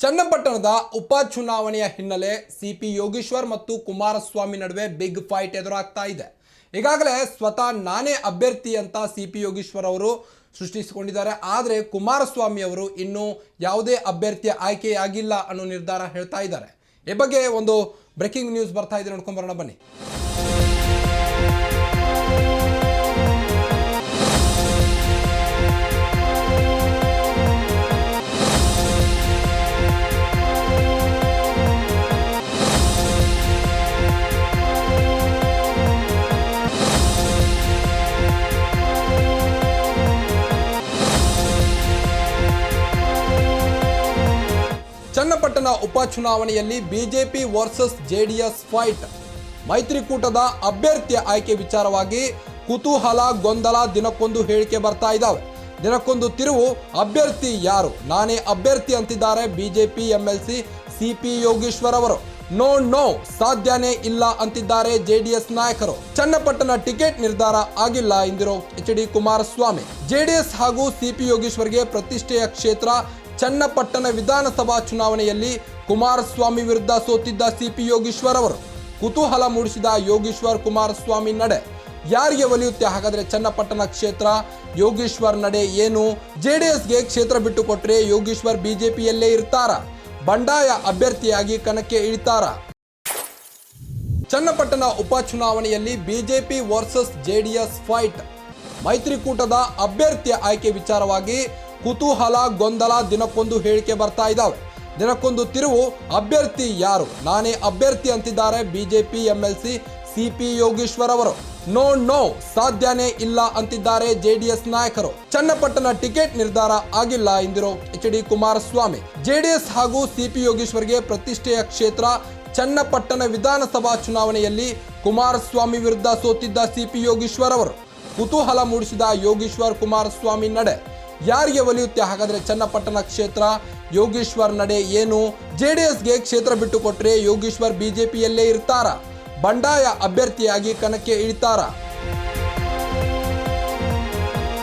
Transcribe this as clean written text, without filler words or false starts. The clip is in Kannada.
ಚನ್ನಪಟ್ಟಣದ ಉಪಚುನಾವಣೆಯ ಹಿನ್ನೆಲೆ ಸಿಪಿ ಯೋಗೇಶ್ವರ್ ಮತ್ತು ಕುಮಾರಸ್ವಾಮಿ ನಡುವೆ ಬಿಗ್ ಫೈಟ್ ಎದುರಾಗ್ತಾ ಇದೆ. ಈಗಾಗಲೇ ಸ್ವತಃ ನಾನೇ ಅಭ್ಯರ್ಥಿ ಅಂತ ಸಿಪಿ ಯೋಗೇಶ್ವರ್ ಅವರು ಸೃಷ್ಟಿಸಿಕೊಂಡಿದ್ದಾರೆ. ಆದರೆ ಕುಮಾರಸ್ವಾಮಿ ಅವರು ಇನ್ನೂ ಯಾವುದೇ ಅಭ್ಯರ್ಥಿಯ ಆಯ್ಕೆಯಾಗಿಲ್ಲ ಅನ್ನೋ ನಿರ್ಧಾರ ಹೇಳ್ತಾ ಇದ್ದಾರೆ. ಈ ಬಗ್ಗೆ ಒಂದು ಬ್ರೇಕಿಂಗ್ ನ್ಯೂಸ್ ಬರ್ತಾ ಇದೆ, ನೋಡ್ಕೊಂಡು ಬರೋಣ ಬನ್ನಿ. ಚನ್ನಪಟ್ಟಣ ಉಪಚುನಾವಣೆಯಲ್ಲಿ ಬಿಜೆಪಿ ವರ್ಸಸ್ ಜೆಡಿಎಸ್ ಫೈಟ್. ಮೈತ್ರಿಕೂಟದ ಅಭ್ಯರ್ಥಿಯ ಆಯ್ಕೆ ವಿಚಾರವಾಗಿ ಕುತೂಹಲ, ಗೊಂದಲ, ದಿನಕ್ಕೊಂದು ಹೇಳಿಕೆ ಬರ್ತಾ ಇದ್ದಾವೆ. ದಿನಕ್ಕೊಂದು ತಿರುವು. ಅಭ್ಯರ್ಥಿ ಯಾರು? ನಾನೇ ಅಭ್ಯರ್ಥಿ ಅಂತಿದ್ದಾರೆ ಬಿಜೆಪಿ ಎಂಎಲ್ಸಿ ಸಿಪಿ ಯೋಗೇಶ್ವರ್ ಅವರು. ನೋ ಸಾಧ್ಯನೇ ಇಲ್ಲ ಅಂತಿದ್ದಾರೆ ಜೆಡಿಎಸ್ ನಾಯಕರು. ಚನ್ನಪಟ್ಟಣ ಟಿಕೆಟ್ ನಿರ್ಧಾರ ಆಗಿಲ್ಲ ಎಂದಿರೋ ಎಚ್.ಡಿ. ಕುಮಾರಸ್ವಾಮಿ. ಜೆಡಿಎಸ್ ಹಾಗೂ ಸಿಪಿ ಯೋಗೇಶ್ವರ್ಗೆ ಪ್ರತಿಷ್ಠೆಯ ಕ್ಷೇತ್ರ ಚನ್ನಪಟ್ಟಣ ವಿಧಾನಸಭಾ ಚುನಾವಣೆಯಲ್ಲಿ ಕುಮಾರಸ್ವಾಮಿ ವಿರುದ್ಧ ಸೋತಿದ್ದ ಸಿಪಿ ಯೋಗೇಶ್ವರ್ ಅವರು. ಕುತೂಹಲ ಮೂಡಿಸಿದ ಯೋಗೇಶ್ವರ್ ಕುಮಾರಸ್ವಾಮಿ ನಡೆ ಯಾರಿಗೆ ಒಲಿಯುತ್ತೆ? ಹಾಗಾದ್ರೆ ಚನ್ನಪಟ್ಟಣ ಕ್ಷೇತ್ರ ಯೋಗೇಶ್ವರ್ ನಡೆ ಏನು? ಜೆಡಿಎಸ್ಗೆ ಕ್ಷೇತ್ರ ಬಿಟ್ಟು ಕೊಟ್ರೆ ಯೋಗೇಶ್ವರ್ ಬಿಜೆಪಿಯಲ್ಲೇ ಇರ್ತಾರ? ಬಂಡಾಯ ಅಭ್ಯರ್ಥಿಯಾಗಿ ಕಣಕ್ಕೆ ಇಳಿತಾರ? ಚನ್ನಪಟ್ಟಣ ಉಪಚುನಾವಣೆಯಲ್ಲಿ ಬಿಜೆಪಿ ವರ್ಸಸ್ ಜೆಡಿಎಸ್ ಫೈಟ್. ಮೈತ್ರಿಕೂಟದ ಅಭ್ಯರ್ಥಿಯ ಆಯ್ಕೆ ವಿಚಾರವಾಗಿ ಕುತೂಹಲ, ಗೊಂದಲ, ದಿನಕ್ಕೊಂದು ಹೇಳಿಕೆ ಬರ್ತಾ ಇದ್ದಾವೆ. ದಿನಕ್ಕೊಂದು ತಿರುವು. ಅಭ್ಯರ್ಥಿ ಯಾರು? ನಾನೇ ಅಭ್ಯರ್ಥಿ ಅಂತಿದ್ದಾರೆ ಬಿಜೆಪಿ ಎಂಎಲ್ಸಿ ಸಿಪಿ ಯೋಗೇಶ್ವರ್ ಅವರು. ನೋ ಸಾಧ್ಯನೇ ಇಲ್ಲ ಅಂತಿದ್ದಾರೆ ಜೆಡಿಎಸ್ ನಾಯಕರು. ಚನ್ನಪಟ್ಟಣ ಟಿಕೆಟ್ ನಿರ್ಧಾರ ಆಗಿಲ್ಲ ಎಂದಿರೋ ಎಚ್.ಡಿ. ಕುಮಾರಸ್ವಾಮಿ. ಜೆಡಿಎಸ್ ಹಾಗೂ ಸಿಪಿ ಯೋಗೇಶ್ವರ್ಗೆ ಪ್ರತಿಷ್ಠೆಯ ಕ್ಷೇತ್ರ ಚನ್ನಪಟ್ಟಣ ವಿಧಾನಸಭಾ ಚುನಾವಣೆಯಲ್ಲಿ ಕುಮಾರಸ್ವಾಮಿ ವಿರುದ್ಧ ಸೋತಿದ್ದ ಸಿಪಿ ಯೋಗೇಶ್ವರ್ ಅವರು. ಕುತೂಹಲ ಮೂಡಿಸಿದ ಯೋಗೇಶ್ವರ್ ಕುಮಾರಸ್ವಾಮಿ ನಡೆ ಯಾರಿಗೆ ಒಲಿಯುತ್ತೆ? ಹಾಗಾದ್ರೆ ಚನ್ನಪಟ್ಟಣ ಕ್ಷೇತ್ರ ಯೋಗೇಶ್ವರ್ ನಡೆ ಏನು? ಜೆಡಿಎಸ್ಗೆ ಕ್ಷೇತ್ರ ಬಿಟ್ಟು ಕೊಟ್ರೆ ಯೋಗೇಶ್ವರ್ ಬಿಜೆಪಿಯಲ್ಲೇ ಇರ್ತಾರ? ಬಂಡಾಯ ಅಭ್ಯರ್ಥಿಯಾಗಿ ಕಣಕ್ಕೆ ಇಳಿತಾರ?